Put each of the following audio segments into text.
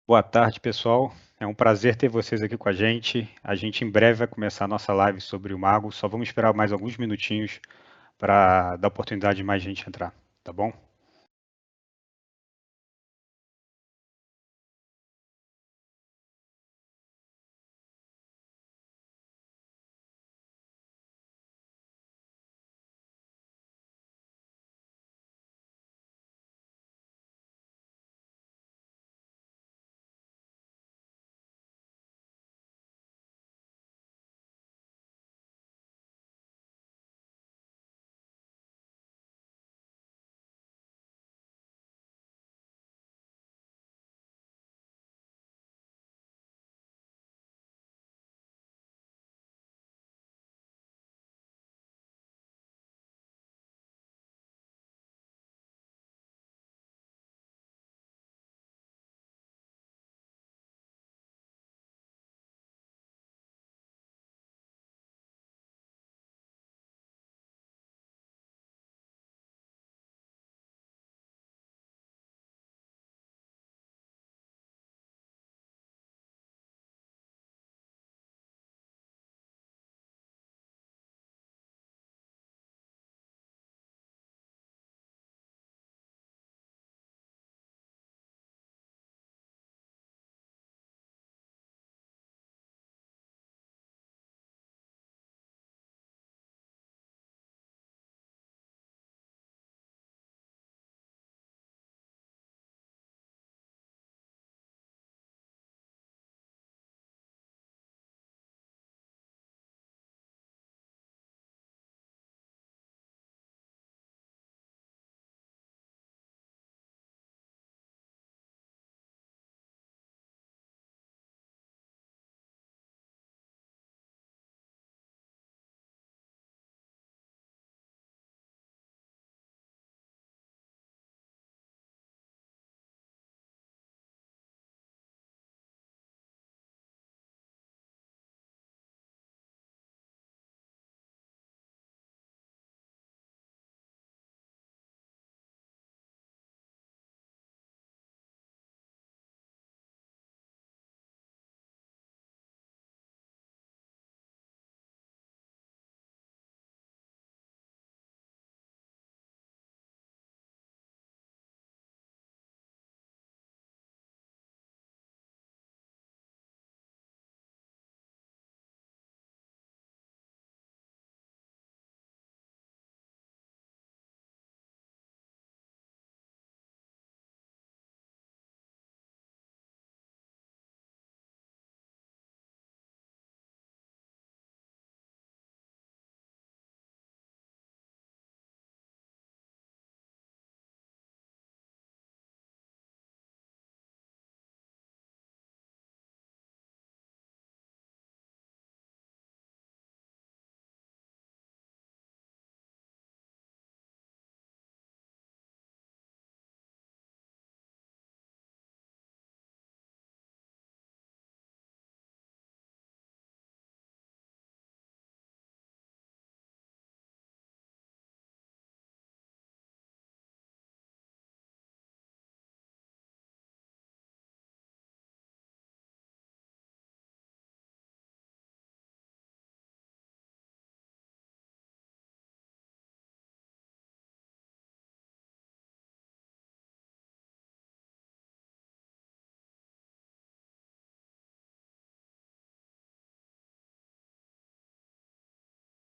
Boa tarde, pessoal. É um prazer ter vocês aqui com a gente. A gente em breve vai começar a nossa live sobre o Mago. Só vamos esperar mais alguns minutinhos para dar oportunidade de mais gente entrar, tá bom?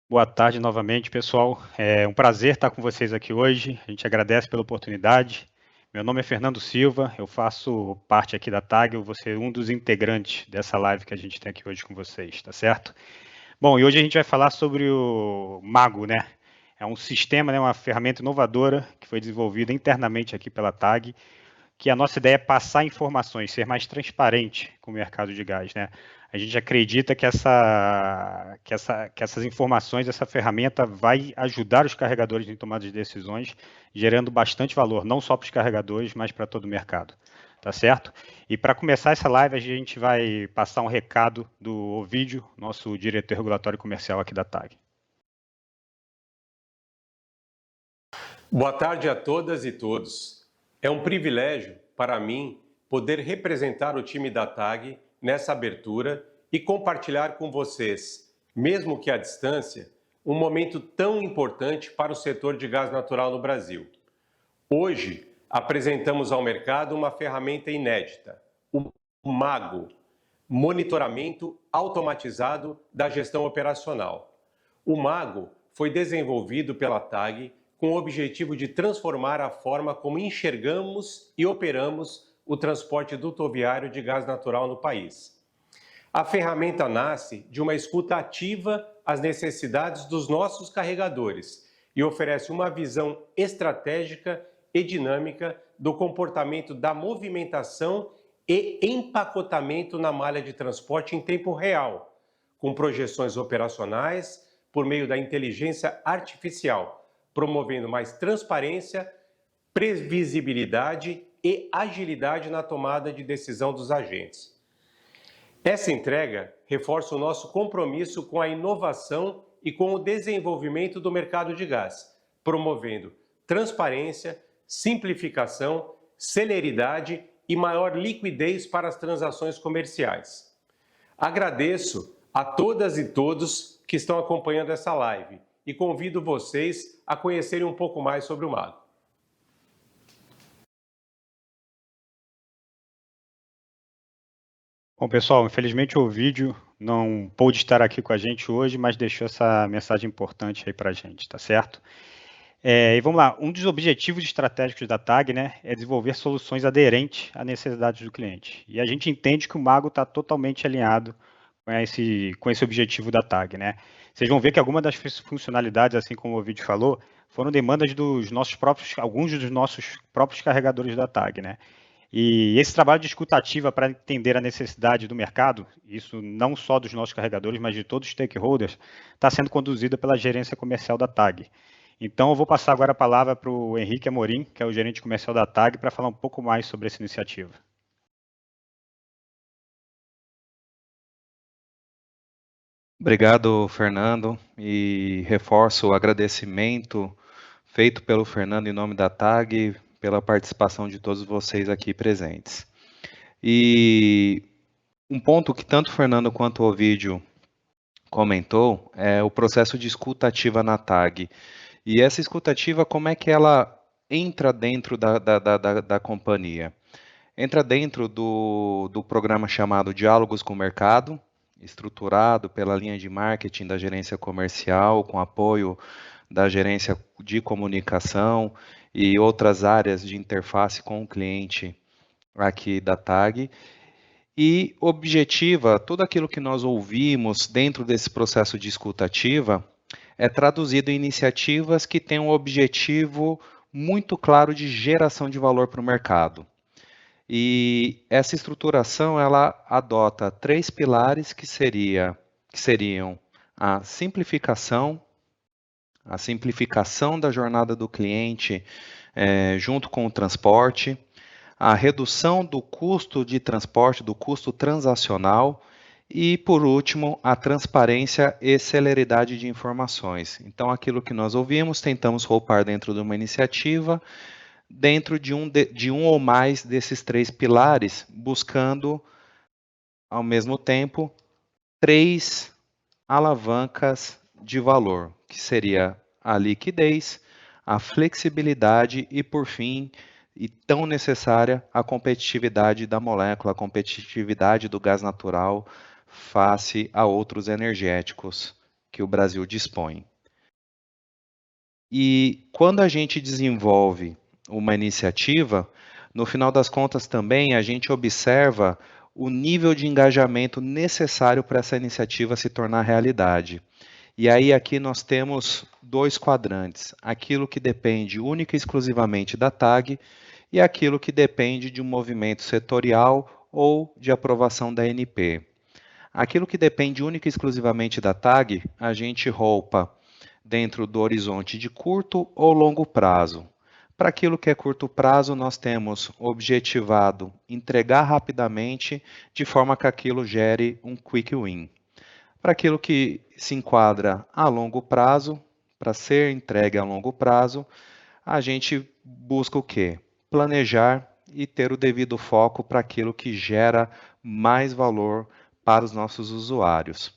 Boa tarde novamente, pessoal. É um prazer estar com vocês aqui hoje. A gente agradece pela oportunidade. Meu nome é Fernando Silva, eu faço parte aqui da TAG, eu vou ser um dos integrantes dessa live que a gente tem aqui hoje com vocês, tá certo? Bom, e hoje a gente vai falar sobre o Mago, né? É um sistema, né, uma ferramenta inovadora que foi desenvolvida internamente aqui pela TAG, que a nossa ideia é passar informações, ser mais transparente com o mercado de gás, né? A gente acredita que essas informações, essa ferramenta vai ajudar os carregadores em tomada de decisões, gerando bastante valor, não só para os carregadores, mas para todo o mercado. Tá certo? E para começar essa live, a gente vai passar um recado do Ovidio, nosso diretor regulatório comercial aqui da TAG. Boa tarde a todas e todos. É um privilégio para mim poder representar o time da TAG nessa abertura e compartilhar com vocês, mesmo que à distância, um momento tão importante para o setor de gás natural no Brasil. Hoje, apresentamos ao mercado uma ferramenta inédita, o MAGO, Monitoramento Automatizado da Gestão Operacional. O MAGO foi desenvolvido pela TAG com o objetivo de transformar a forma como enxergamos e operamos o transporte dutoviário de gás natural no país. A ferramenta nasce de uma escuta ativa às necessidades dos nossos carregadores e oferece uma visão estratégica e dinâmica do comportamento da movimentação e empacotamento na malha de transporte em tempo real, com projeções operacionais por meio da inteligência artificial, promovendo mais transparência, previsibilidade e agilidade na tomada de decisão dos agentes. Essa entrega reforça o nosso compromisso com a inovação e com o desenvolvimento do mercado de gás, promovendo transparência, simplificação, celeridade e maior liquidez para as transações comerciais. Agradeço a todas e todos que estão acompanhando essa live e convido vocês a conhecerem um pouco mais sobre o MAGO. Bom, pessoal, infelizmente o vídeo não pôde estar aqui com a gente hoje, mas deixou essa mensagem importante aí para a gente, tá certo? E vamos lá, um dos objetivos estratégicos da TAG, né, é desenvolver soluções aderentes às necessidades do cliente. E a gente entende que o MAGO está totalmente alinhado com esse objetivo da TAG, né? Vocês vão ver que algumas das funcionalidades, assim como o vídeo falou, foram demandas alguns dos nossos próprios carregadores da TAG, né? E esse trabalho de escuta ativa para entender a necessidade do mercado, isso não só dos nossos carregadores, mas de todos os stakeholders, está sendo conduzido pela gerência comercial da TAG. Então, eu vou passar agora a palavra para o Henrique Amorim, que é o gerente comercial da TAG, para falar um pouco mais sobre essa iniciativa. Obrigado, Fernando, e reforço o agradecimento feito pelo Fernando em nome da TAG, pela participação de todos vocês aqui presentes. E um ponto que tanto o Fernando quanto o Ovidio comentou é o processo de escuta ativa na TAG. E essa escuta ativa, como é que ela entra dentro da companhia? Entra dentro do programa chamado Diálogos com o Mercado, estruturado pela linha de marketing da gerência comercial, com apoio da gerência de comunicação e outras áreas de interface com o cliente aqui da TAG, e objetiva tudo aquilo que nós ouvimos dentro desse processo de escuta ativa é traduzido em iniciativas que têm um objetivo muito claro de geração de valor para o mercado. E essa estruturação ela adota 3 pilares que seriam a simplificação da jornada do cliente junto com o transporte, a redução do custo de transporte, do custo transacional e, por último, a transparência e celeridade de informações. Então, aquilo que nós ouvimos, tentamos roupar dentro de uma iniciativa, dentro de um ou mais desses 3 pilares, buscando, ao mesmo tempo, 3 alavancas de valor, que seria a liquidez, a flexibilidade e, por fim, e tão necessária, a competitividade da molécula, a competitividade do gás natural face a outros energéticos que o Brasil dispõe. E quando a gente desenvolve uma iniciativa, no final das contas também a gente observa o nível de engajamento necessário para essa iniciativa se tornar realidade. E aí aqui nós temos 2 quadrantes, aquilo que depende única e exclusivamente da TAG e aquilo que depende de um movimento setorial ou de aprovação da ANP. Aquilo que depende única e exclusivamente da TAG, a gente roupa dentro do horizonte de curto ou longo prazo. Para aquilo que é curto prazo, nós temos objetivado entregar rapidamente, de forma que aquilo gere um quick win. Para aquilo que se enquadra a longo prazo, para ser entregue a longo prazo, a gente busca o quê? Planejar e ter o devido foco para aquilo que gera mais valor para os nossos usuários.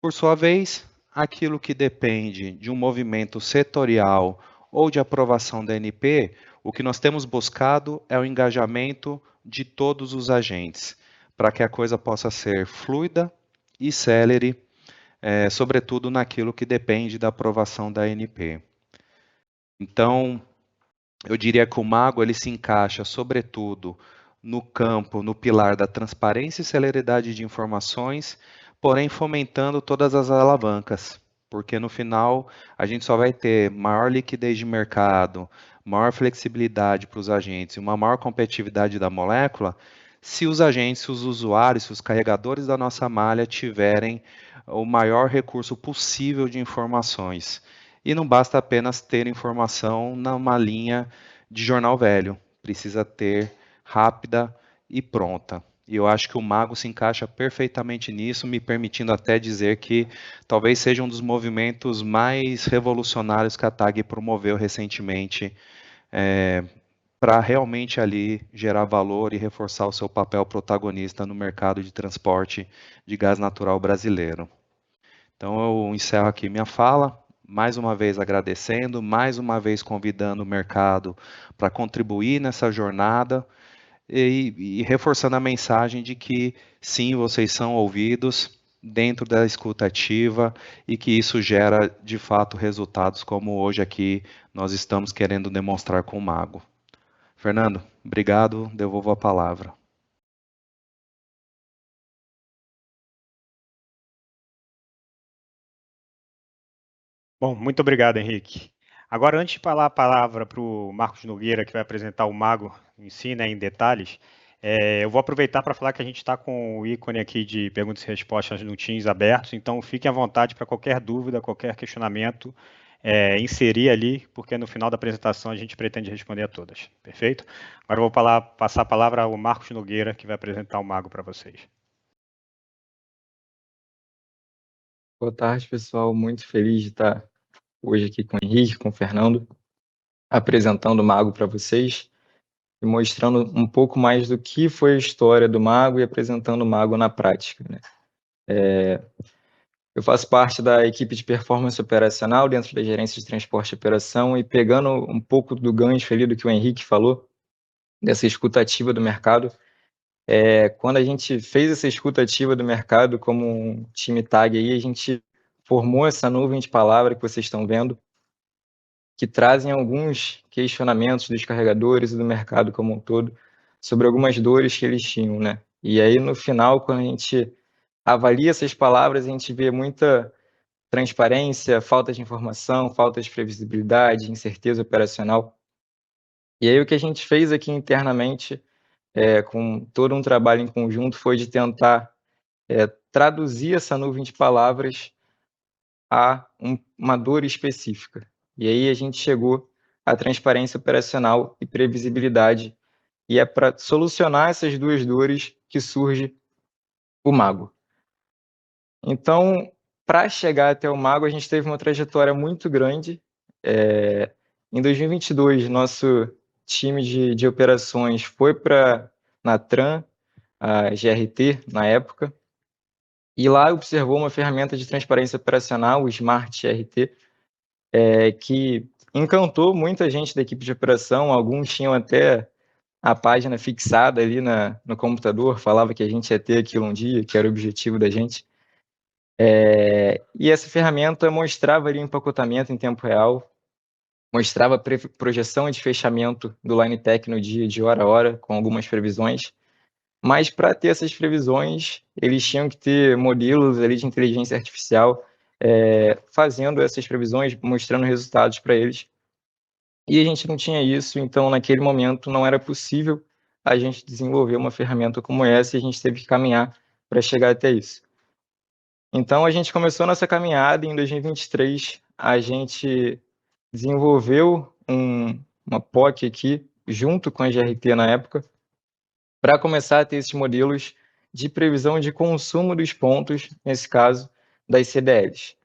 Por sua vez, aquilo que depende de um movimento setorial ou de aprovação da ANP, o que nós temos buscado é o engajamento de todos os agentes, para que a coisa possa ser fluida e célere, sobretudo naquilo que depende da aprovação da ANP. Então, eu diria que o Mago ele se encaixa, sobretudo, no campo, no pilar da transparência e celeridade de informações, porém fomentando todas as alavancas, porque no final a gente só vai ter maior liquidez de mercado, maior flexibilidade para os agentes e uma maior competitividade da molécula se os agentes, se os usuários, se os carregadores da nossa malha tiverem o maior recurso possível de informações. E não basta apenas ter informação numa linha de jornal velho, precisa ter rápida e pronta. E eu acho que o Mago se encaixa perfeitamente nisso, me permitindo até dizer que talvez seja um dos movimentos mais revolucionários que a TAG promoveu recentemente, para realmente ali gerar valor e reforçar o seu papel protagonista no mercado de transporte de gás natural brasileiro. Então eu encerro aqui minha fala, mais uma vez agradecendo, mais uma vez convidando o mercado para contribuir nessa jornada e reforçando a mensagem de que sim, vocês são ouvidos dentro da escuta ativa e que isso gera de fato resultados como hoje aqui nós estamos querendo demonstrar com o Mago. Fernando, obrigado, devolvo a palavra. Bom, muito obrigado, Henrique. Agora, antes de falar a palavra para o Marcos Nogueira, que vai apresentar o Mago em si, né, em detalhes, eu vou aproveitar para falar que a gente está com o ícone aqui de perguntas e respostas no Teams abertos, então fiquem à vontade para qualquer dúvida, qualquer questionamento, inserir ali, porque no final da apresentação a gente pretende responder a todas. Perfeito? Agora eu vou passar a palavra ao Marcos Nogueira, que vai apresentar o Mago para vocês. Boa tarde, pessoal. Muito feliz de estar hoje aqui com o Henrique, com o Fernando, apresentando o Mago para vocês e mostrando um pouco mais do que foi a história do Mago e apresentando o Mago na prática, né? Eu faço parte da equipe de performance operacional dentro da gerência de transporte e operação e pegando um pouco do gancho ali do que o Henrique falou, dessa escuta ativa do mercado, quando a gente fez essa escuta ativa do mercado como um time TAG aí, a gente formou essa nuvem de palavra que vocês estão vendo, que trazem alguns questionamentos dos carregadores e do mercado como um todo sobre algumas dores que eles tinham, né? E aí, no final, quando a gente avalia essas palavras, a gente vê muita transparência, falta de informação, falta de previsibilidade, incerteza operacional. E aí, o que a gente fez aqui internamente, com todo um trabalho em conjunto, foi de tentar traduzir essa nuvem de palavras a uma dor específica. E aí a gente chegou à transparência operacional e previsibilidade, e é para solucionar essas duas dores que surge o Mago. Então, para chegar até o Mago, a gente teve uma trajetória muito grande. Em 2022, nosso time de operações foi para Natran, a GRT, na época, e lá observou uma ferramenta de transparência operacional, o Smart GRT, que encantou muita gente da equipe de operação. Alguns tinham até a página fixada ali no computador, falava que a gente ia ter aquilo um dia, que era o objetivo da gente. E essa ferramenta mostrava ali o empacotamento em tempo real, mostrava a projeção de fechamento do line tech no dia, de hora a hora, com algumas previsões. Mas para ter essas previsões, eles tinham que ter modelos ali de inteligência artificial fazendo essas previsões, mostrando resultados para eles. E a gente não tinha isso, então naquele momento não era possível a gente desenvolver uma ferramenta como essa e a gente teve que caminhar para chegar até isso. Então a gente começou nossa caminhada e em 2023 a gente desenvolveu uma POC aqui, junto com a GRT na época, para começar a ter esses modelos de previsão de consumo dos pontos, nesse caso, das CDLs.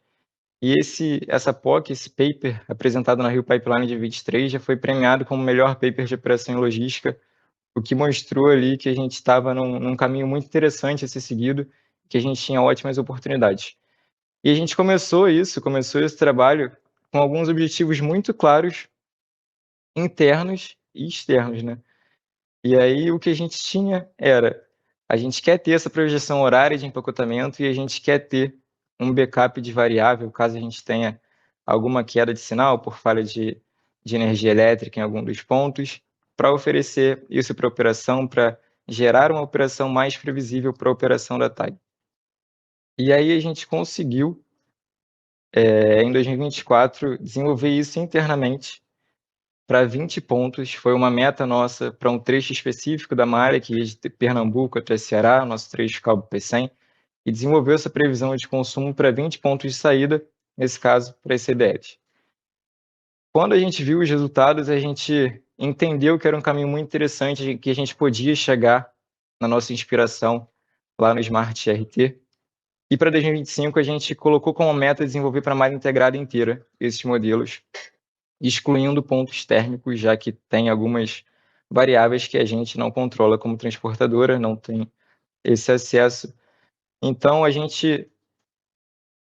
E essa POC, esse paper apresentado na Rio Pipeline de 23, já foi premiado como o melhor paper de operação e logística, o que mostrou ali que a gente estava num caminho muito interessante a ser seguido, que a gente tinha ótimas oportunidades. E a gente começou esse trabalho com alguns objetivos muito claros, internos e externos, né? E aí o que a gente tinha era, a gente quer ter essa projeção horária de empacotamento e a gente quer ter um backup de variável, caso a gente tenha alguma queda de sinal por falha de energia elétrica em algum dos pontos, para oferecer isso para a operação, para gerar uma operação mais previsível para a operação da TAG. E aí a gente conseguiu, em 2024, desenvolver isso internamente para 20 pontos. Foi uma meta nossa para um trecho específico da malha, que ia de Pernambuco até Ceará, nosso trecho Cabo Pecém, e desenvolveu essa previsão de consumo para 20 pontos de saída, nesse caso, para as CDLs. Quando a gente viu os resultados, a gente entendeu que era um caminho muito interessante, que a gente podia chegar na nossa inspiração lá no Smart RT. E para 2025, a gente colocou como meta desenvolver para a malha integrada inteira esses modelos, excluindo pontos térmicos, já que tem algumas variáveis que a gente não controla como transportadora, não tem esse acesso. Então, a gente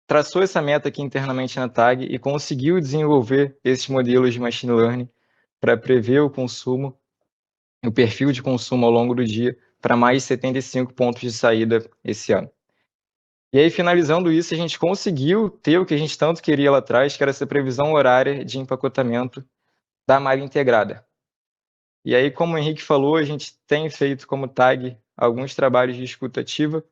traçou essa meta aqui internamente na TAG e conseguiu desenvolver esses modelos de machine learning para prever o consumo, o perfil de consumo ao longo do dia, para mais 75 pontos de saída esse ano. E aí, finalizando isso, a gente conseguiu ter o que a gente tanto queria lá atrás, que era essa previsão horária de empacotamento da malha integrada. E aí, como o Henrique falou, a gente tem feito como TAG alguns trabalhos de escuta ativa,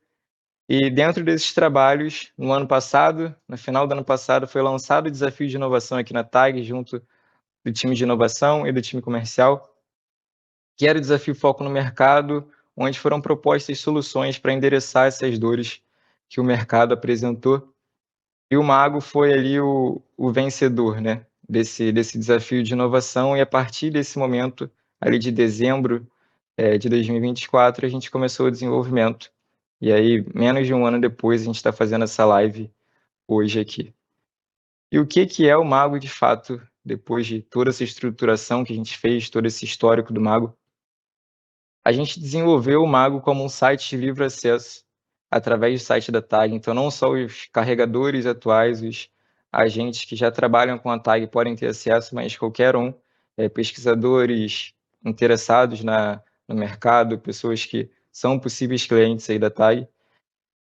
e dentro desses trabalhos, no ano passado, no final do ano passado, foi lançado o desafio de inovação aqui na TAG, junto do time de inovação e do time comercial, que era o desafio Foco no Mercado, onde foram propostas soluções para endereçar essas dores que o mercado apresentou. E o Mago foi ali o vencedor, né, desse desafio de inovação, e a partir desse momento, ali de dezembro de 2024, a gente começou o desenvolvimento. E aí, menos de um ano depois, a gente está fazendo essa live hoje aqui. E o que é o Mago de fato, depois de toda essa estruturação que a gente fez, todo esse histórico do Mago? A gente desenvolveu o Mago como um site de livre acesso através do site da TAG. Então, não só os carregadores atuais, os agentes que já trabalham com a TAG podem ter acesso, mas qualquer um, pesquisadores interessados no mercado, pessoas que são possíveis clientes aí da TAG.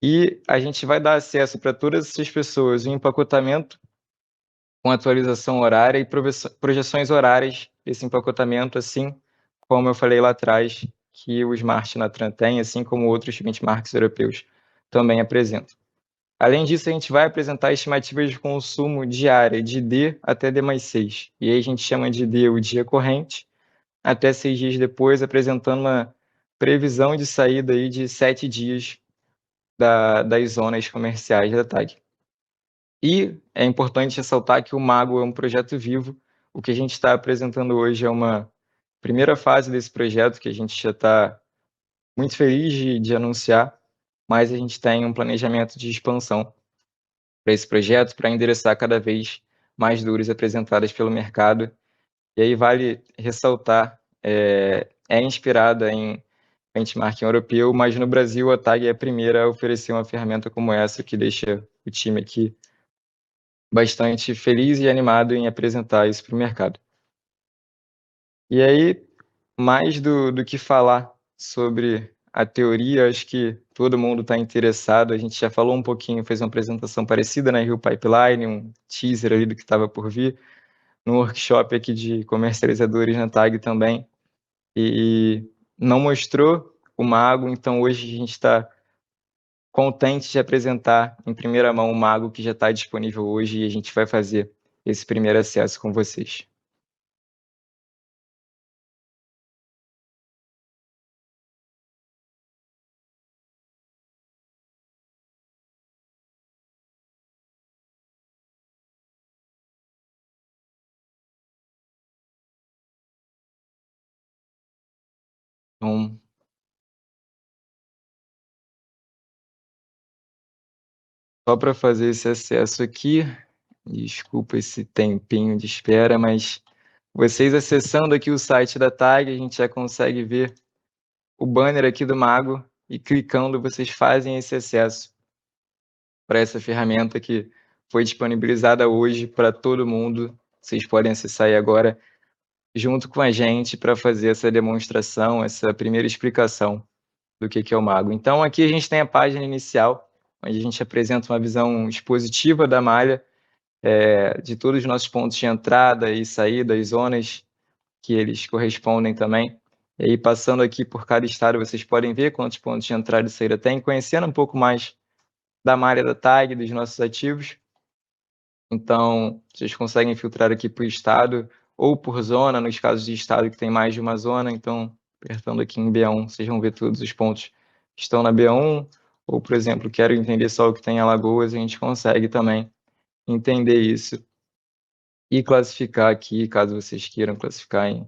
E a gente vai dar acesso para todas essas pessoas um empacotamento com atualização horária e projeções horárias desse empacotamento, assim como eu falei lá atrás, que o Smart Natran tem, assim como outros benchmarks europeus também apresentam. Além disso, a gente vai apresentar estimativas de consumo diária de D até D+6. E aí a gente chama de D o dia corrente, até 6 dias depois, apresentando uma previsão de saída aí de 7 dias das zonas comerciais da TAG. E é importante ressaltar que o Mago é um projeto vivo. O que a gente está apresentando hoje é uma primeira fase desse projeto, que a gente já está muito feliz de anunciar, mas a gente tem um planejamento de expansão para esse projeto, para endereçar cada vez mais dores apresentadas pelo mercado. E aí vale ressaltar, é inspirada em benchmarking europeu, mas no Brasil a TAG é a primeira a oferecer uma ferramenta como essa, que deixa o time aqui bastante feliz e animado em apresentar isso para o mercado. E aí, mais do que falar sobre a teoria, acho que todo mundo está interessado. A gente já falou um pouquinho, fez uma apresentação parecida na Rio Pipeline, um teaser ali do que estava por vir, no workshop aqui de comercializadores na TAG também. E não mostrou o Mago, então hoje a gente está contente de apresentar em primeira mão o Mago, que já está disponível hoje, e a gente vai fazer esse primeiro acesso com vocês. Então, só para fazer esse acesso aqui, Desculpa esse tempinho de espera, mas vocês acessando aqui o site da TAG, a gente já consegue ver o banner aqui do Mago e clicando vocês fazem esse acesso para essa ferramenta que foi disponibilizada hoje para todo mundo. Vocês podem acessar aí agora junto com a gente para fazer essa demonstração, essa primeira explicação do que é o Mago. Então aqui a gente tem a página inicial, onde a gente apresenta uma visão expositiva da malha, de todos os nossos pontos de entrada e saída, as zonas que eles correspondem também. E aí, passando aqui por cada estado, vocês podem ver quantos pontos de entrada e saída tem, conhecendo um pouco mais da malha da TAG, dos nossos ativos. Então, vocês conseguem filtrar aqui por estado ou por zona, nos casos de estado que tem mais de uma zona. Então, apertando aqui em B1, vocês vão ver todos os pontos que estão na B1. Ou, por exemplo, quero entender só o que tem em Alagoas, a gente consegue também entender isso e classificar aqui, caso vocês queiram classificar em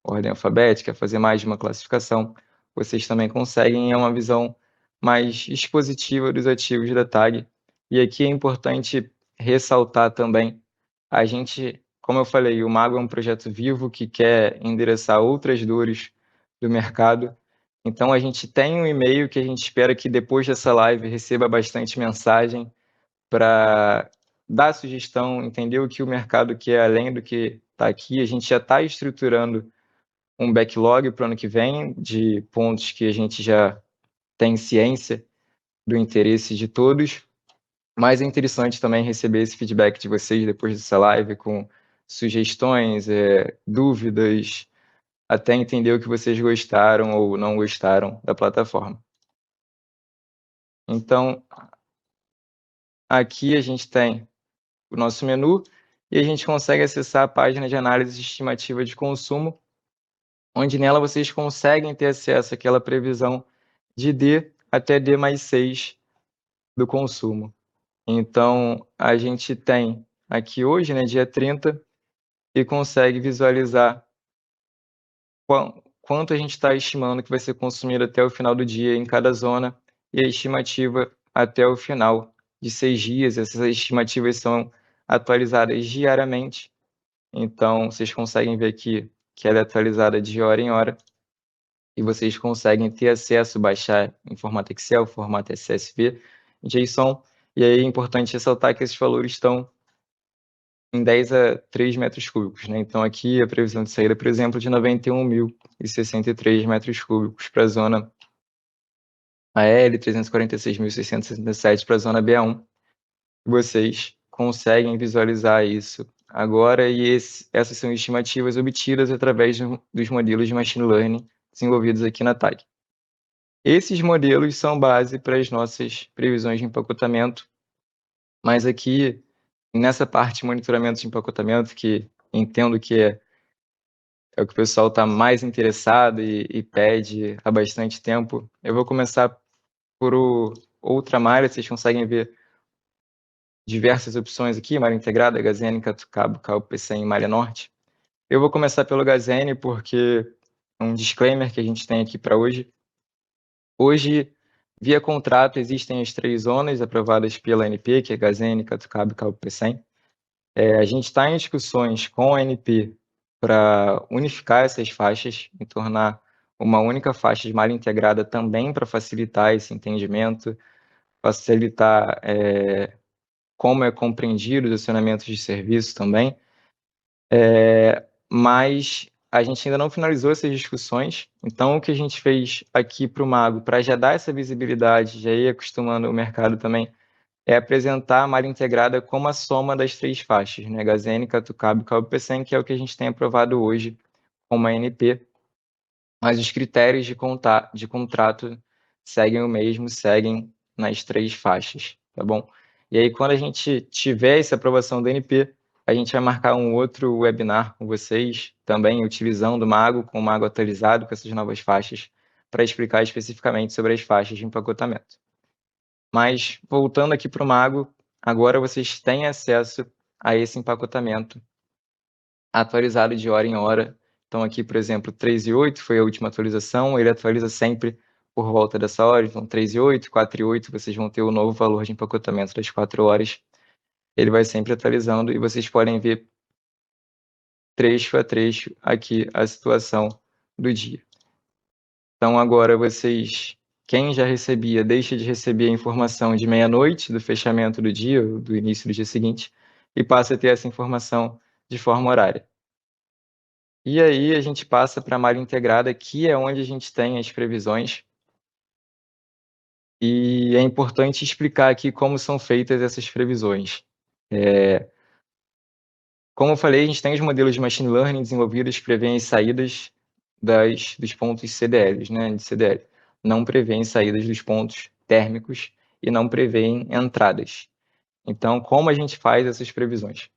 ordem alfabética, fazer mais de uma classificação, vocês também conseguem, é uma visão mais expositiva dos ativos da TAG. E aqui é importante ressaltar também, a gente, como eu falei, o Mago é um projeto vivo que quer endereçar outras dores do mercado. Então a gente tem um e-mail que a gente espera que depois dessa live receba bastante mensagem para dar sugestão, entender o que o mercado quer além do que está aqui. A gente já está estruturando um backlog para o ano que vem de pontos que a gente já tem ciência do interesse de todos, mas é interessante também receber esse feedback de vocês depois dessa live com sugestões, dúvidas, até entender o que vocês gostaram ou não gostaram da plataforma. Então, aqui a gente tem o nosso menu e a gente consegue acessar a página de análise estimativa de consumo, onde nela vocês conseguem ter acesso àquela previsão de D até D mais 6 do consumo. Então, a gente tem aqui hoje, né, dia 30, e consegue visualizar quanto a gente está estimando que vai ser consumido até o final do dia em cada zona e a estimativa até o final de 6 dias. Essas estimativas são atualizadas diariamente. Então, vocês conseguem ver aqui que ela é atualizada de hora em hora e vocês conseguem ter acesso, baixar em formato Excel, formato CSV, JSON, e aí é importante ressaltar que esses valores estão em 10 a 3 metros cúbicos, né? Então aqui a previsão de saída, por exemplo, de 91.063 metros cúbicos para a zona AL, 346.667 para a zona BA1. Vocês conseguem visualizar isso agora e essas são estimativas obtidas através dos modelos de machine learning desenvolvidos aqui na TAG. Esses modelos são base para as nossas previsões de empacotamento, mas aqui nessa parte de monitoramento de empacotamento, que entendo que é o que o pessoal está mais interessado e pede há bastante tempo, eu vou começar por outra malha. Vocês conseguem ver diversas opções aqui, malha integrada, Gazene, Catucabo, CalPC em malha norte. Eu vou começar pelo Gazene porque um disclaimer que a gente tem aqui para hoje. Hoje, via contrato, existem as 3 zonas aprovadas pela ANP, que é Gazene, Catucabo e CalPC. A gente está em discussões com a ANP para unificar essas faixas e tornar uma única faixa de malha integrada também para facilitar esse entendimento, facilitar como é compreendido os acionamentos de serviço também. Mas a gente ainda não finalizou essas discussões, então o que a gente fez aqui para o Mago, para já dar essa visibilidade, já ir acostumando o mercado também, é apresentar a malha integrada como a soma das 3 faixas, né? Gazene, Catucabo e CalPC, que é o que a gente tem aprovado hoje como ANP, mas os critérios de contrato seguem o mesmo, seguem nas 3 faixas, tá bom? E aí, quando a gente tiver essa aprovação da ANP, a gente vai marcar um outro webinar com vocês, também utilizando o Mago, com o Mago atualizado com essas novas faixas, para explicar especificamente sobre as faixas de empacotamento. Mas, voltando aqui para o Mago, agora vocês têm acesso a esse empacotamento atualizado de hora em hora. Então, aqui, por exemplo, 3:08 foi a última atualização, ele atualiza sempre por volta dessa hora. Então, 3:08, 4:08, vocês vão ter o novo valor de empacotamento das 4 horas. ele vai sempre atualizando e vocês podem ver trecho a trecho aqui a situação do dia. Então agora quem já recebia, deixa de receber a informação de meia-noite do fechamento do dia, ou do início do dia seguinte, e passa a ter essa informação de forma horária. E aí a gente passa para a malha integrada, que é onde a gente tem as previsões. E é importante explicar aqui como são feitas essas previsões. Como eu falei, a gente tem os modelos de machine learning desenvolvidos que prevêem as saídas dos pontos CDLs, né, de CDL. Não prevêem saídas dos pontos térmicos e não prevêem entradas. Então, como a gente faz essas previsões?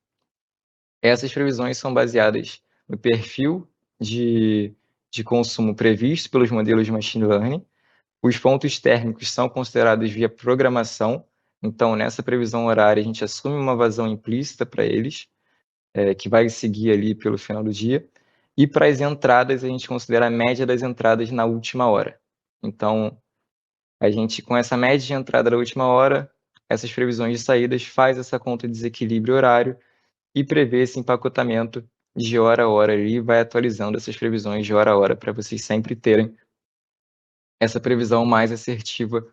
Essas previsões são baseadas no perfil de consumo previsto pelos modelos de machine learning. Os pontos térmicos são considerados via programação. Então, nessa previsão horária, a gente assume uma vazão implícita para eles, que vai seguir ali pelo final do dia. E para as entradas, a gente considera a média das entradas na última hora. Então, a gente, com essa média de entrada da última hora, essas previsões de saídas, faz essa conta de desequilíbrio horário e prevê esse empacotamento de hora a hora ali, vai atualizando essas previsões de hora a hora para vocês sempre terem essa previsão mais assertiva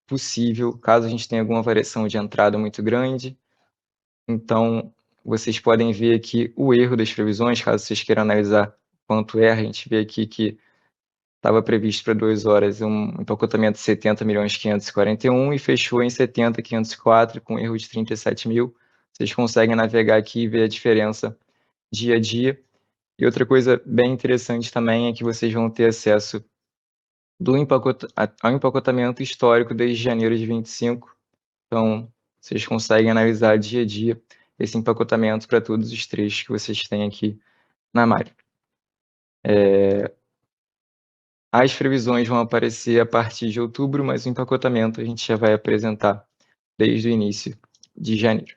possível, caso a gente tenha alguma variação de entrada muito grande. Então, vocês podem ver aqui o erro das previsões, caso vocês queiram analisar quanto erra, a gente vê aqui que estava previsto para 2 horas um empacotamento de 70.541 e fechou em 70.504 com erro de 37 mil. Vocês conseguem navegar aqui e ver a diferença dia a dia. E outra coisa bem interessante também é que vocês vão ter acesso ao empacotamento histórico desde janeiro de 25. Então, vocês conseguem analisar dia a dia esse empacotamento para todos os trechos que vocês têm aqui na malha. As previsões vão aparecer a partir de outubro, mas o empacotamento a gente já vai apresentar desde o início de janeiro.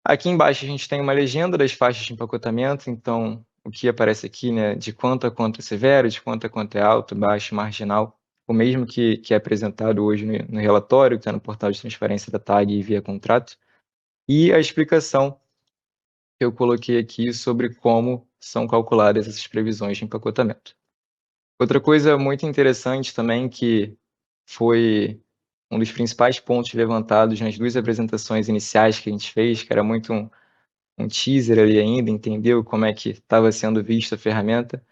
Aqui embaixo a gente tem uma legenda das faixas de empacotamento, então o que aparece aqui, né, de quanto a quanto é severo, de quanto a quanto é alto, baixo, marginal, o mesmo que é apresentado hoje no relatório, que está no portal de transparência da TAG e via contrato, e a explicação que eu coloquei aqui sobre como são calculadas essas previsões de empacotamento. Outra coisa muito interessante também, que foi um dos principais pontos levantados nas 2 apresentações iniciais que a gente fez, que era muito um teaser ali ainda, entendeu como é que estava sendo vista a ferramenta.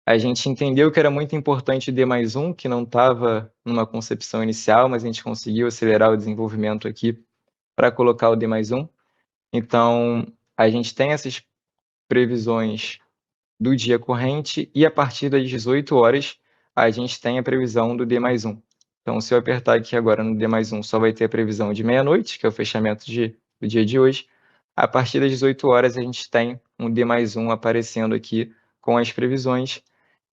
A gente entendeu que era muito importante o D+1, que não estava numa concepção inicial, mas a gente conseguiu acelerar o desenvolvimento aqui para colocar o D+1. Então, a gente tem essas previsões do dia corrente e a partir das 18 horas a gente tem a previsão do D+1. Então, se eu apertar aqui agora no D+1, só vai ter a previsão de meia-noite, que é o fechamento do dia de hoje. A partir das 18 horas a gente tem um D+1 aparecendo aqui com as previsões.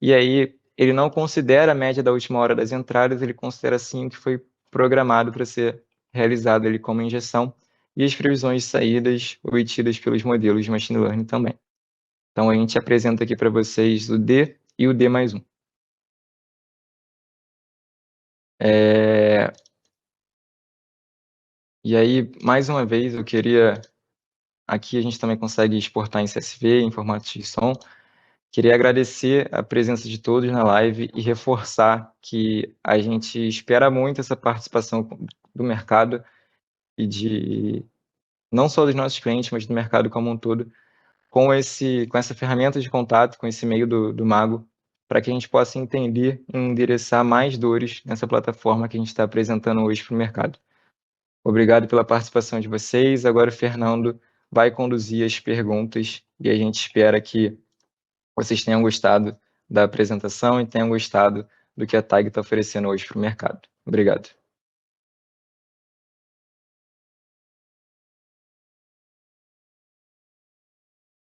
E aí ele não considera a média da última hora das entradas, ele considera sim o que foi programado para ser realizado ali como injeção e as previsões de saídas obtidas pelos modelos de machine learning também. Então, a gente apresenta aqui para vocês o D e o D+1. E aí, mais uma vez, eu queria... Aqui a gente também consegue exportar em CSV, em formato de som. Queria agradecer a presença de todos na live e reforçar que a gente espera muito essa participação do mercado e não só dos nossos clientes, mas do mercado como um todo, com essa ferramenta de contato, com esse meio do Mago, para que a gente possa entender e endereçar mais dores nessa plataforma que a gente está apresentando hoje para o mercado. Obrigado pela participação de vocês. Agora o Fernando vai conduzir as perguntas e a gente espera que vocês tenham gostado da apresentação e tenham gostado do que a TAG está oferecendo hoje para o mercado. Obrigado.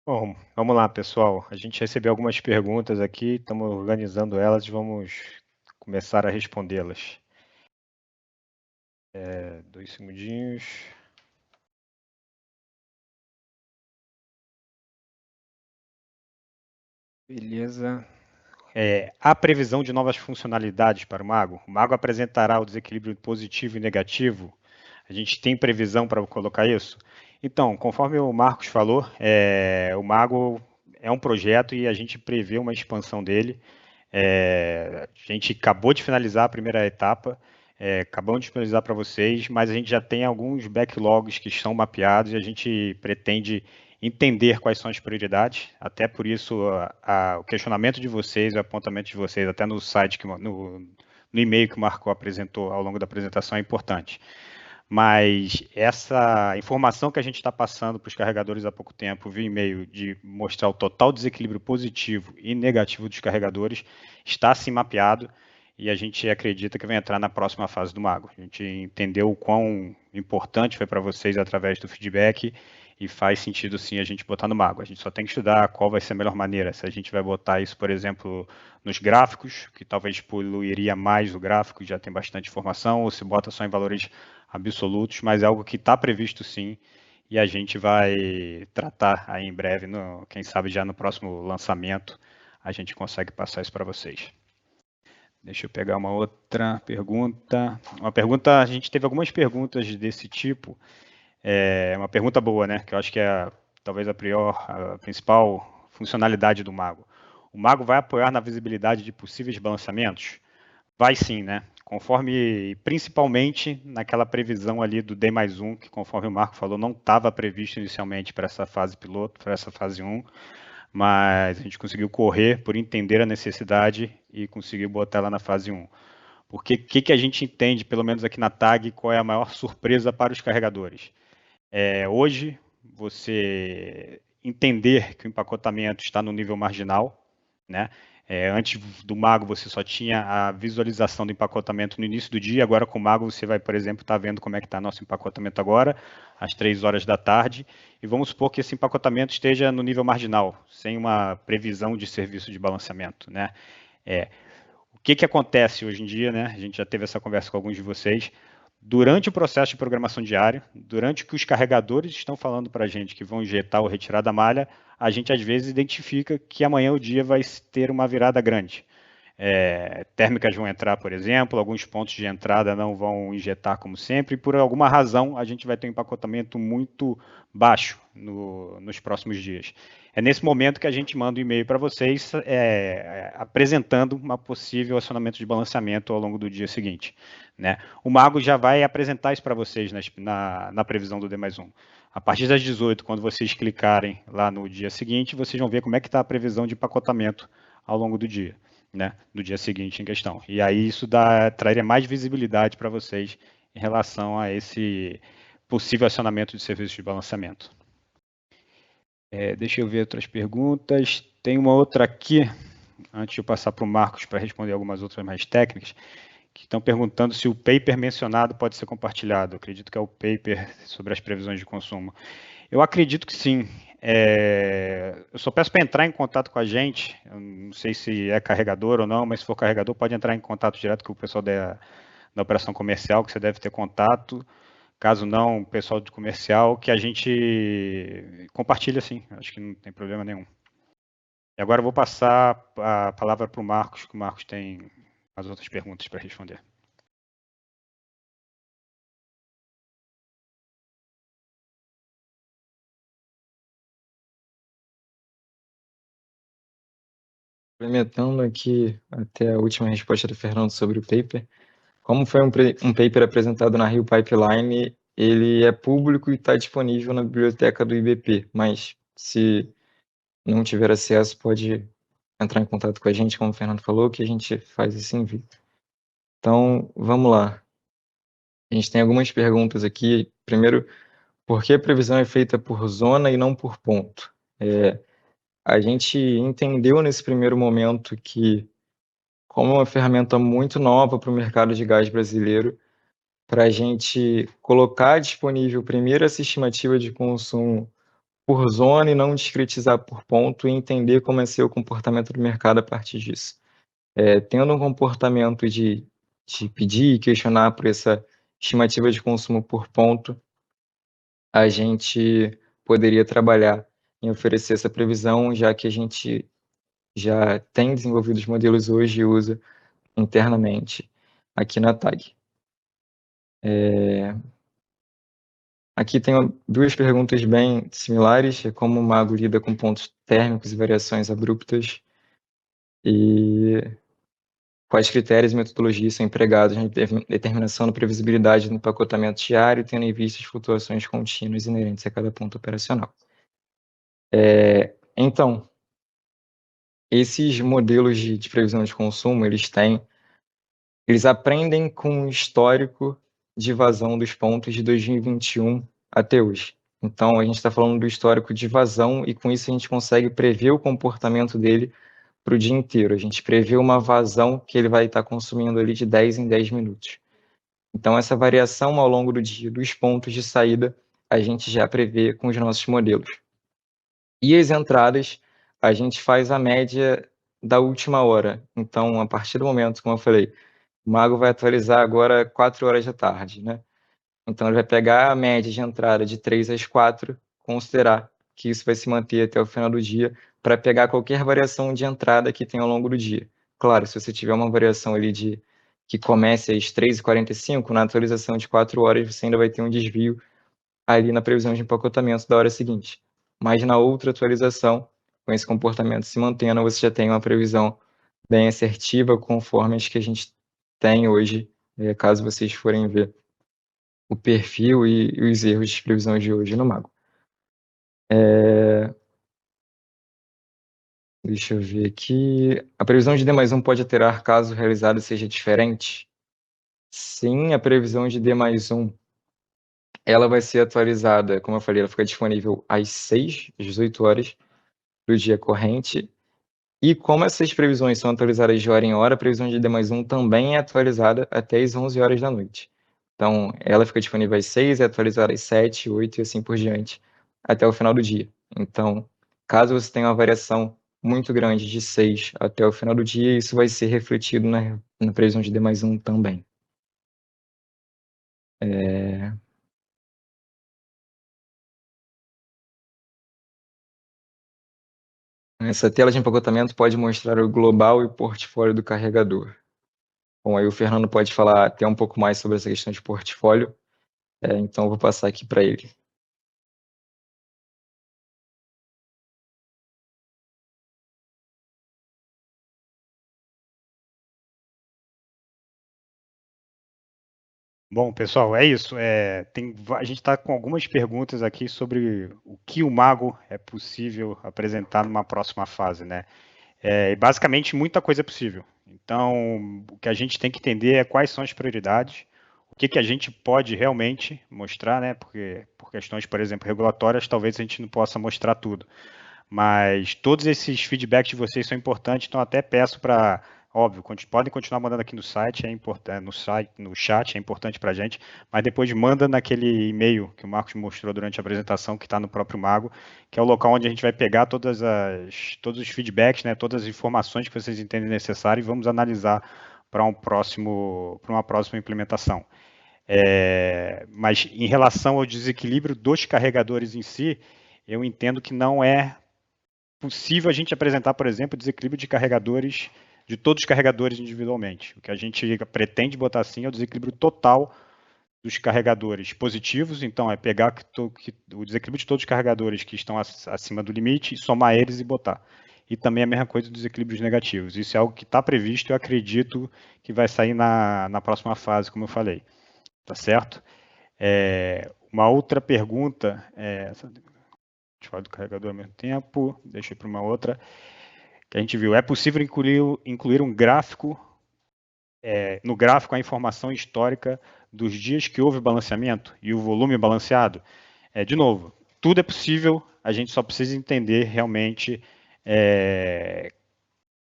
Bom, vamos lá, pessoal. A gente recebeu algumas perguntas aqui, estamos organizando elas e vamos começar a respondê-las. 2 segundinhos. Beleza. Há previsão de novas funcionalidades para o Mago? O Mago apresentará o desequilíbrio positivo e negativo A gente tem previsão para colocar isso? Então, conforme o Marcos falou, o Mago é um projeto e a gente prevê uma expansão dele. A gente acabou de finalizar a primeira etapa, acabamos de finalizar para vocês, mas a gente já tem alguns backlogs que estão mapeados e a gente pretende entender quais são as prioridades. Até por isso, o questionamento de vocês, o apontamento de vocês, até no site, no e-mail que o Marco apresentou ao longo da apresentação, é importante. Mas essa informação que a gente está passando para os carregadores há pouco tempo, via e-mail, de mostrar o total desequilíbrio positivo e negativo dos carregadores, está assim mapeado e a gente acredita que vai entrar na próxima fase do Mago. A gente entendeu o quão importante foi para vocês através do feedback e faz sentido sim a gente botar no Mago. A gente só tem que estudar qual vai ser a melhor maneira. Se a gente vai botar isso, por exemplo, nos gráficos, que talvez poluiria mais o gráfico, já tem bastante informação, ou se bota só em valores absolutos, mas é algo que está previsto sim, e a gente vai tratar aí em breve, quem sabe já no próximo lançamento, a gente consegue passar isso para vocês. Deixa eu pegar uma outra pergunta. A gente teve algumas perguntas desse tipo, uma pergunta boa, né, que eu acho que é talvez a principal funcionalidade do Mago. O Mago vai apoiar na visibilidade de possíveis balanceamentos? Vai sim, né? Conforme, principalmente naquela previsão ali do D+1, que conforme o Marco falou, não estava previsto inicialmente para essa fase piloto, para essa fase 1, mas a gente conseguiu correr por entender a necessidade e conseguiu botar ela na fase 1. Porque o que a gente entende, pelo menos aqui na TAG, qual é a maior surpresa para os carregadores? Hoje, você entender que o empacotamento está no nível marginal, né? Antes do Mago você só tinha a visualização do empacotamento no início do dia, agora com o Mago você vai, por exemplo, estar vendo como é que está nosso empacotamento agora, às 3 horas da tarde, e vamos supor que esse empacotamento esteja no nível marginal, sem uma previsão de serviço de balanceamento, né? O que acontece hoje em dia, né? A gente já teve essa conversa com alguns de vocês, durante o processo de programação diária, durante o que os carregadores estão falando para a gente que vão injetar ou retirar da malha, a gente às vezes identifica que amanhã o dia vai ter uma virada grande. Térmicas vão entrar, por exemplo, alguns pontos de entrada não vão injetar como sempre, e por alguma razão a gente vai ter um empacotamento muito baixo nos próximos dias. É nesse momento que a gente manda um e-mail para vocês apresentando um possível acionamento de balanceamento ao longo do dia seguinte, né? O Mago já vai apresentar isso para vocês na previsão do D+1. A partir das 18, quando vocês clicarem lá no dia seguinte, vocês vão ver como é que está a previsão de empacotamento ao longo do dia, né, do dia seguinte em questão. E aí isso traria mais visibilidade para vocês em relação a esse possível acionamento de serviço de balanceamento. Deixa eu ver outras perguntas. Tem uma outra aqui, antes de eu passar para o Marcos para responder algumas outras mais técnicas, que estão perguntando se o paper mencionado pode ser compartilhado. Eu acredito que é o paper sobre as previsões de consumo. Eu acredito que sim. Eu só peço para entrar em contato com a gente. Eu não sei se é carregador ou não, mas se for carregador, pode entrar em contato direto com o pessoal da operação comercial, que você deve ter contato. Caso não, o pessoal do comercial, que a gente compartilha sim. Acho que não tem problema nenhum. E agora eu vou passar a palavra para o Marcos, que o Marcos tem as outras perguntas para responder. Complementando aqui até a última resposta do Fernando sobre o paper, como foi um paper apresentado na Rio Pipeline, ele é público e está disponível na biblioteca do IBP, mas se não tiver acesso, pode entrar em contato com a gente, como o Fernando falou, que a gente faz esse envio. Então, vamos lá. A gente tem algumas perguntas aqui. Primeiro, por que a previsão é feita por zona e não por ponto? A gente entendeu nesse primeiro momento que, como é uma ferramenta muito nova para o mercado de gás brasileiro, para a gente colocar disponível primeiro essa estimativa de consumo por zona e não discretizar por ponto e entender como é ser o comportamento do mercado a partir disso. Tendo um comportamento de pedir e questionar por essa estimativa de consumo por ponto, a gente poderia trabalhar em oferecer essa previsão, já que a gente já tem desenvolvido os modelos hoje e usa internamente aqui na TAG. Aqui tem duas perguntas bem similares, é como o mago lida com pontos térmicos e variações abruptas, e quais critérios e metodologias são empregados na determinação da previsibilidade no empacotamento diário, tendo em vista as flutuações contínuas inerentes a cada ponto operacional. Então, esses modelos de previsão de consumo, eles aprendem com o histórico de vazão dos pontos de 2021 até hoje. Então, a gente está falando do histórico de vazão e com isso a gente consegue prever o comportamento dele para o dia inteiro. A gente prevê uma vazão que ele vai estar consumindo ali de 10 em 10 minutos. Então, essa variação ao longo do dia dos pontos de saída, a gente já prevê com os nossos modelos. E as entradas, a gente faz a média da última hora. Então, a partir do momento, como eu falei, o Mago vai atualizar agora 4 horas da tarde, né? Então, ele vai pegar a média de entrada de 3 às 4, considerar que isso vai se manter até o final do dia, para pegar qualquer variação de entrada que tem ao longo do dia. Claro, se você tiver uma variação ali que comece às 3h45, na atualização de 4 horas, você ainda vai ter um desvio ali na previsão de empacotamento da hora seguinte. Mas na outra atualização, com esse comportamento se mantendo, você já tem uma previsão bem assertiva, conforme as que a gente tem hoje, caso vocês forem ver o perfil e os erros de previsão de hoje no Mago. Deixa eu ver aqui. A previsão de D+1 pode alterar caso o realizado seja diferente? Sim, a previsão de D+1 ela vai ser atualizada, como eu falei, ela fica disponível às 6, às 18 horas do dia corrente. E como essas previsões são atualizadas de hora em hora, a previsão de D+1 também é atualizada até às 11 horas da noite. Então, ela fica disponível às 6, é atualizada às 7, 8 e assim por diante, até o final do dia. Então, caso você tenha uma variação muito grande de 6 até o final do dia, isso vai ser refletido na previsão de D+1 também. Essa tela de empacotamento pode mostrar o global e o portfólio do carregador. Bom, aí o Fernando pode falar até um pouco mais sobre essa questão de portfólio, então eu vou passar aqui para ele. Bom, pessoal, é isso. A gente está com algumas perguntas aqui sobre o que o Mago é possível apresentar numa próxima fase, né? E basicamente, muita coisa é possível. Então, o que a gente tem que entender é quais são as prioridades, o que a gente pode realmente mostrar, né? Porque por questões, por exemplo, regulatórias, talvez a gente não possa mostrar tudo. Mas todos esses feedbacks de vocês são importantes, então até peço para, óbvio, podem continuar mandando aqui no site, no chat, é importante para a gente, mas depois manda naquele e-mail que o Marcos mostrou durante a apresentação, que está no próprio Mago, que é o local onde a gente vai pegar todos os feedbacks, né, todas as informações que vocês entendem necessárias e vamos analisar para uma próxima implementação. Mas em relação ao desequilíbrio dos carregadores em si, eu entendo que não é possível a gente apresentar, por exemplo, desequilíbrio de carregadores, de todos os carregadores individualmente. O que a gente pretende botar assim é o desequilíbrio total dos carregadores positivos, então é pegar o desequilíbrio de todos os carregadores que estão acima do limite, somar eles e botar. E também a mesma coisa dos desequilíbrios negativos. Isso é algo que está previsto e eu acredito que vai sair na próxima fase, como eu falei. Tá certo? Uma outra pergunta, deixa eu falar do carregador ao mesmo tempo, deixa eu ir para uma outra, que a gente viu. É possível incluir um gráfico, no gráfico a informação histórica dos dias que houve balanceamento e o volume balanceado? De novo, tudo é possível, a gente só precisa entender realmente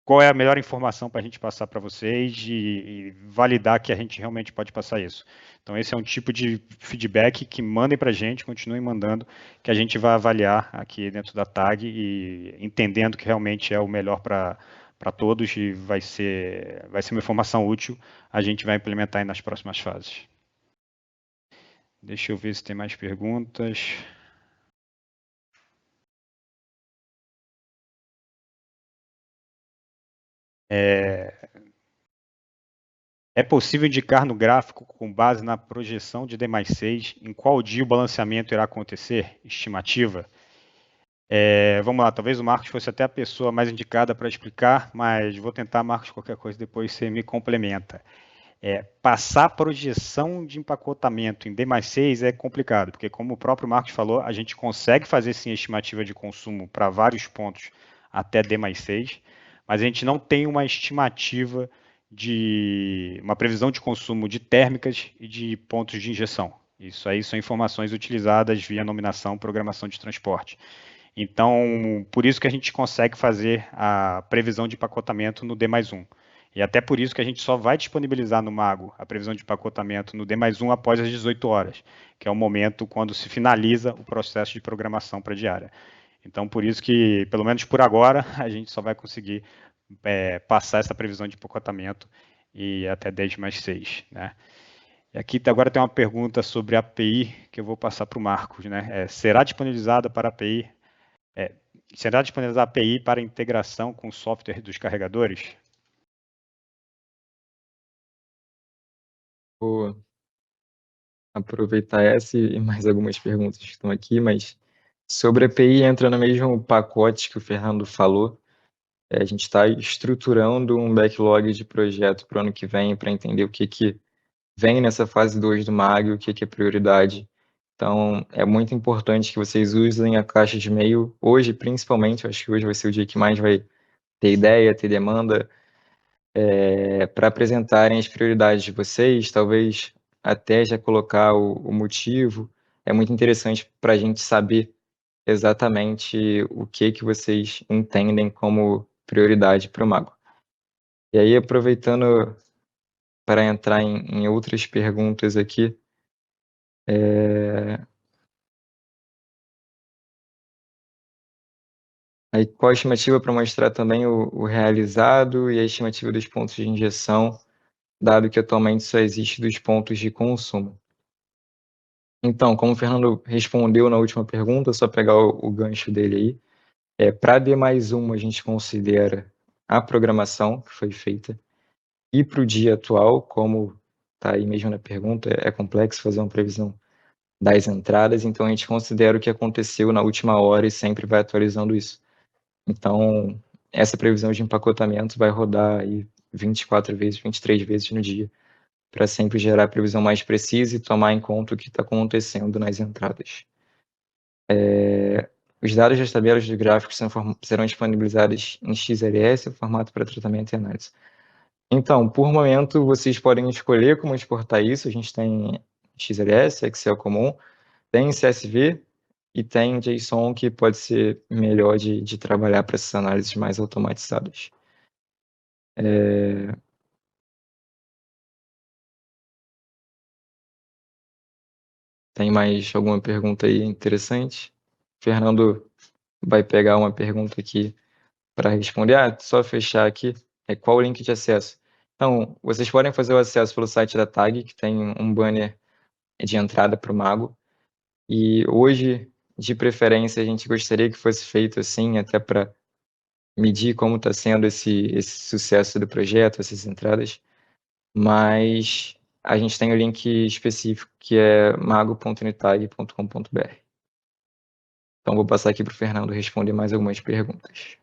qual é a melhor informação para a gente passar para vocês e validar que a gente realmente pode passar isso. Então, esse é um tipo de feedback que mandem para a gente, continuem mandando, que a gente vai avaliar aqui dentro da TAG e entendendo que realmente é o melhor para todos e vai ser uma informação útil, a gente vai implementar aí nas próximas fases. Deixa eu ver se tem mais perguntas. É possível indicar no gráfico, com base na projeção de D+6, em qual dia o balanceamento irá acontecer? Estimativa? Vamos lá, talvez o Marcos fosse até a pessoa mais indicada para explicar, mas vou tentar, Marcos, qualquer coisa depois você me complementa. Passar a projeção de empacotamento em D+6 é complicado, porque como o próprio Marcos falou, a gente consegue fazer sim estimativa de consumo para vários pontos até D+6, mas a gente não tem uma estimativa de uma previsão de consumo de térmicas e de pontos de injeção. Isso aí são informações utilizadas via nominação, programação de transporte. Então, por isso que a gente consegue fazer a previsão de empacotamento no D+1. E até por isso que a gente só vai disponibilizar no Mago a previsão de empacotamento no D+1 após as 18 horas, que é o momento quando se finaliza o processo de programação para a diária. Então, por isso que, pelo menos por agora, a gente só vai conseguir passar essa previsão de empacotamento e até 10+6, né? E aqui agora tem uma pergunta sobre a API que eu vou passar para o Marcos, né? Será disponibilizada para a API? Será disponibilizada a API para integração com o software dos carregadores? Vou aproveitar essa e mais algumas perguntas que estão aqui, mas sobre a API entra no mesmo pacote que o Fernando falou. A gente está estruturando um backlog de projeto para o ano que vem, para entender o que vem nessa fase 2 do MAG, o que é prioridade. Então, é muito importante que vocês usem a caixa de e-mail hoje, principalmente. Eu acho que hoje vai ser o dia que mais vai ter ideia, ter demanda, para apresentarem as prioridades de vocês, talvez até já colocar o motivo. É muito interessante para a gente saber exatamente o que vocês entendem como prioridade para o Mago. E aí, aproveitando para entrar em outras perguntas aqui, aí, qual a estimativa para mostrar também o realizado e a estimativa dos pontos de injeção, dado que atualmente só existe dos pontos de consumo? Então, como o Fernando respondeu na última pergunta, só pegar o gancho dele aí, para D+1 a gente considera a programação que foi feita, e para o dia atual, como está aí mesmo na pergunta, é complexo fazer uma previsão das entradas, então a gente considera o que aconteceu na última hora e sempre vai atualizando isso. Então, essa previsão de empacotamento vai rodar aí 24 vezes, 23 vezes no dia, para sempre gerar a previsão mais precisa e tomar em conta o que está acontecendo nas entradas. Os dados das tabelas dos gráficos serão disponibilizados em XLS, o formato para tratamento e análise. Então, por momento, vocês podem escolher como exportar isso. A gente tem XLS, Excel comum, tem CSV e tem JSON, que pode ser melhor de trabalhar para essas análises mais automatizadas. Tem mais alguma pergunta aí interessante? Fernando vai pegar uma pergunta aqui para responder. Só fechar aqui. Qual o link de acesso? Então, vocês podem fazer o acesso pelo site da TAG, que tem um banner de entrada para o Mago. E hoje, de preferência, a gente gostaria que fosse feito assim, até para medir como está sendo esse sucesso do projeto, essas entradas. Mas a gente tem o link específico, que é mago.unitag.com.br. Então, vou passar aqui para o Fernando responder mais algumas perguntas.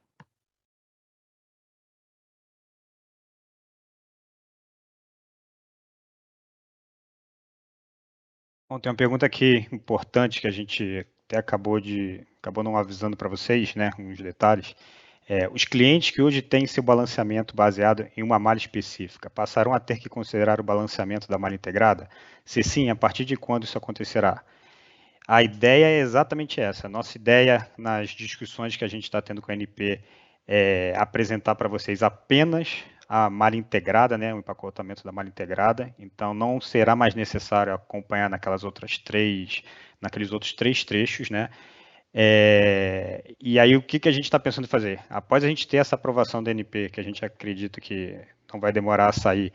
Bom, tem uma pergunta aqui importante que a gente até acabou não avisando para vocês, né, uns detalhes. Os clientes que hoje têm seu balanceamento baseado em uma malha específica passarão a ter que considerar o balanceamento da malha integrada? Se sim, a partir de quando isso acontecerá? A ideia é exatamente essa. Nossa ideia nas discussões que a gente está tendo com a NP é apresentar para vocês apenas a malha integrada, né, o empacotamento da malha integrada. Então, não será mais necessário acompanhar naqueles outros três trechos, né? E aí, o que a gente está pensando em fazer? Após a gente ter essa aprovação da NP, que a gente acredita que não vai demorar a sair,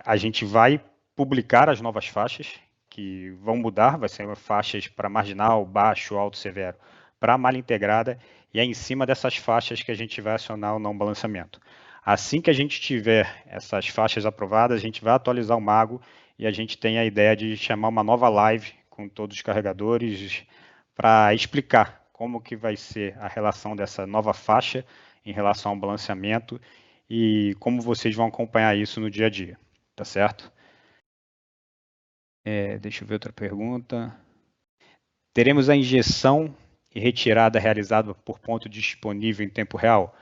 a gente vai publicar as novas faixas, que vão mudar, vai ser faixas para marginal, baixo, alto, severo, para a malha integrada, e é em cima dessas faixas que a gente vai acionar o não balanceamento. Assim que a gente tiver essas faixas aprovadas, a gente vai atualizar o Mago e a gente tem a ideia de chamar uma nova live com todos os carregadores para explicar como que vai ser a relação dessa nova faixa em relação ao balanceamento e como vocês vão acompanhar isso no dia a dia, tá certo? Deixa eu ver outra pergunta. Teremos a injeção e retirada realizada por ponto disponível em tempo real?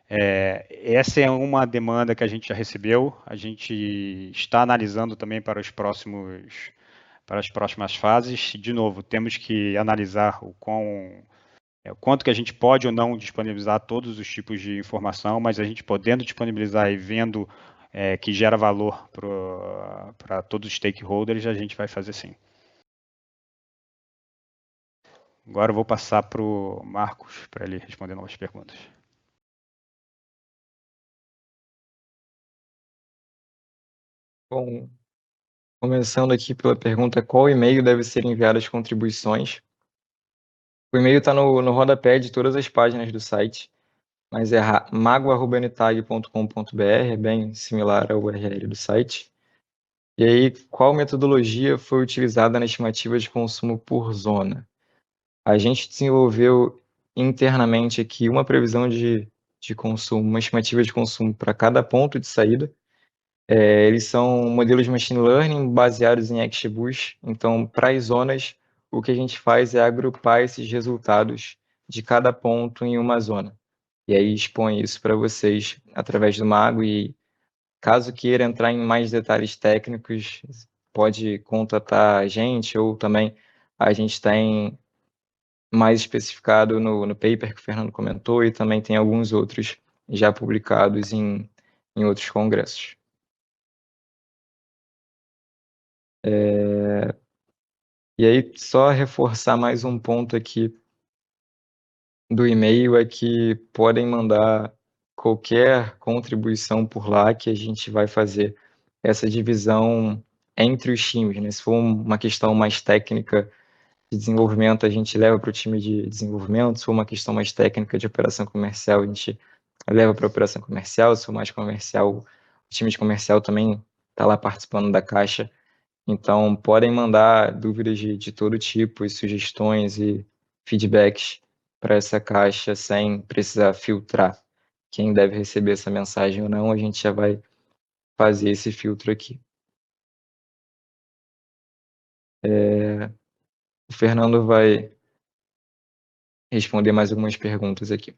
Essa é uma demanda que a gente já recebeu, a gente está analisando também para as próximas fases. De novo, temos que analisar o quanto que a gente pode ou não disponibilizar todos os tipos de informação, mas a gente podendo disponibilizar e vendo que gera valor para todos os stakeholders, a gente vai fazer sim. Agora eu vou passar para o Marcos, para ele responder novas perguntas. Bom, começando aqui pela pergunta, qual e-mail deve ser enviado as contribuições? O e-mail está no rodapé de todas as páginas do site, mas é mago@unitag.com.br, é bem similar ao URL do site. E aí, qual metodologia foi utilizada na estimativa de consumo por zona? A gente desenvolveu internamente aqui uma previsão de consumo, uma estimativa de consumo para cada ponto de saída. Eles são modelos de machine learning baseados em XGBoost. Então, para as zonas, o que a gente faz é agrupar esses resultados de cada ponto em uma zona. E aí expõe isso para vocês através do Mago e caso queira entrar em mais detalhes técnicos, pode contatar a gente ou também a gente tem mais especificado no paper que o Fernando comentou e também tem alguns outros já publicados em outros congressos. E aí, só reforçar mais um ponto aqui do e-mail é que podem mandar qualquer contribuição por lá que a gente vai fazer essa divisão entre os times, né? Se for uma questão mais técnica de desenvolvimento, a gente leva para o time de desenvolvimento. Se for uma questão mais técnica de operação comercial, a gente leva para a operação comercial. Se for mais comercial, o time de comercial também está lá participando da caixa. Então, podem mandar dúvidas de todo tipo, e sugestões e feedbacks para essa caixa sem precisar filtrar quem deve receber essa mensagem ou não. A gente já vai fazer esse filtro aqui. O Fernando vai responder mais algumas perguntas aqui.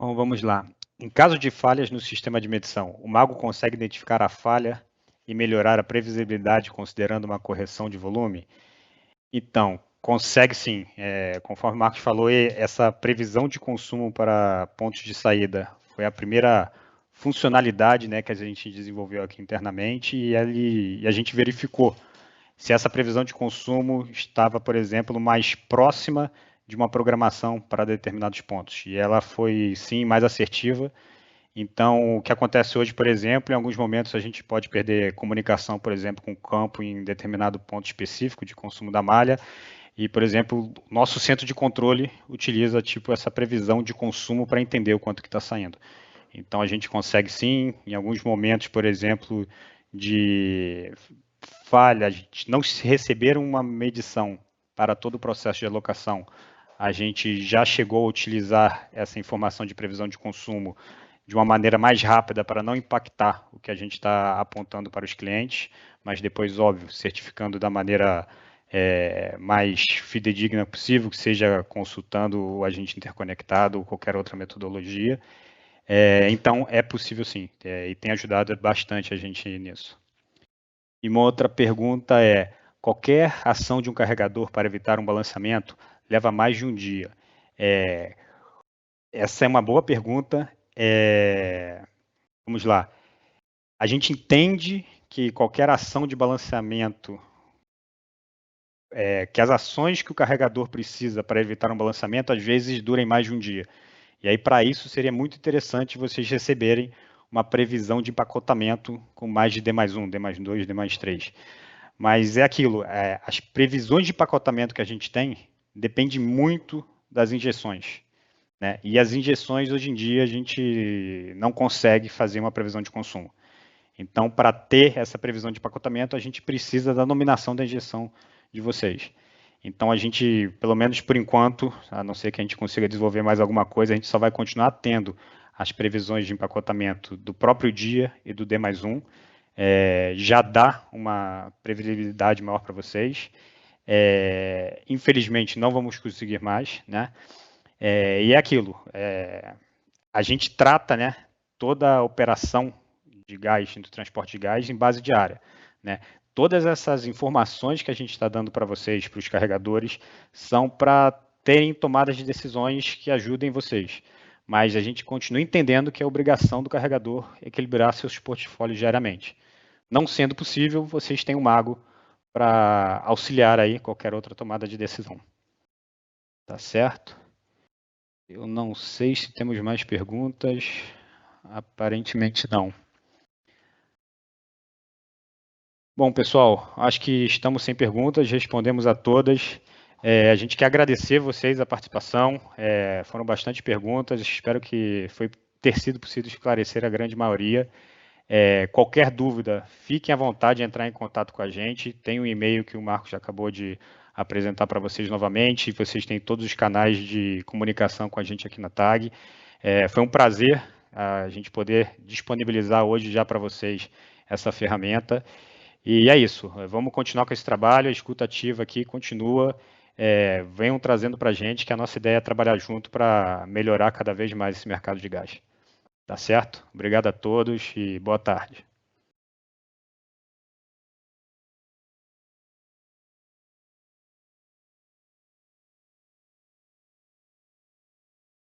Bom, vamos lá. Em caso de falhas no sistema de medição, o Mago consegue identificar a falha e melhorar a previsibilidade considerando uma correção de volume? Então, consegue sim. Conforme o Marcos falou, essa previsão de consumo para pontos de saída foi a primeira funcionalidade, né, que a gente desenvolveu aqui internamente e a gente verificou se essa previsão de consumo estava, por exemplo, mais próxima de uma programação para determinados pontos. E ela foi, sim, mais assertiva. Então, o que acontece hoje, por exemplo, em alguns momentos a gente pode perder comunicação, por exemplo, com o campo em determinado ponto específico de consumo da malha. E, por exemplo, nosso centro de controle utiliza tipo essa previsão de consumo para entender o quanto que está saindo. Então, a gente consegue sim, em alguns momentos, por exemplo, de falha, a gente não receber uma medição para todo o processo de alocação, a gente já chegou a utilizar essa informação de previsão de consumo de uma maneira mais rápida para não impactar o que a gente está apontando para os clientes, mas depois, óbvio, certificando da maneira mais fidedigna possível, que seja consultando o agente interconectado ou qualquer outra metodologia. Então, é possível sim, e tem ajudado bastante a gente nisso. E uma outra pergunta é, qualquer ação de um carregador para evitar um balanceamento leva mais de um dia? Essa é uma boa pergunta. Vamos lá. A gente entende que qualquer ação de balanceamento, que as ações que o carregador precisa para evitar um balanceamento, às vezes durem mais de um dia. E aí, para isso, seria muito interessante vocês receberem uma previsão de empacotamento com mais de D+1, D+2, D+3. Mas é aquilo, as previsões de empacotamento que a gente tem dependem muito das injeções, né? E as injeções, hoje em dia, a gente não consegue fazer uma previsão de consumo. Então, para ter essa previsão de empacotamento, a gente precisa da nominação da injeção de vocês. Então, a gente, pelo menos por enquanto, a não ser que a gente consiga desenvolver mais alguma coisa, a gente só vai continuar tendo as previsões de empacotamento do próprio dia e do D+1. Já dá uma previsibilidade maior para vocês. Infelizmente, não vamos conseguir mais, né? E é aquilo, a gente trata, né, toda a operação de gás, do transporte de gás, em base diária, né? Todas essas informações que a gente está dando para vocês, para os carregadores, são para terem tomadas de decisões que ajudem vocês. Mas a gente continua entendendo que é obrigação do carregador equilibrar seus portfólios diariamente. Não sendo possível, vocês têm um mago para auxiliar aí qualquer outra tomada de decisão. Tá certo? Eu não sei se temos mais perguntas. Aparentemente não. Bom, pessoal, acho que estamos sem perguntas, respondemos a todas. A gente quer agradecer vocês a participação, foram bastante perguntas, espero que ter sido possível esclarecer a grande maioria. Qualquer dúvida, fiquem à vontade de entrar em contato com a gente, tem um e-mail que o Marcos já acabou de apresentar para vocês novamente, vocês têm todos os canais de comunicação com a gente aqui na TAG. Foi um prazer a gente poder disponibilizar hoje já para vocês essa ferramenta. E é isso, vamos continuar com esse trabalho, a escuta ativa aqui continua, venham trazendo para a gente que a nossa ideia é trabalhar junto para melhorar cada vez mais esse mercado de gás. Tá certo? Obrigado a todos e boa tarde.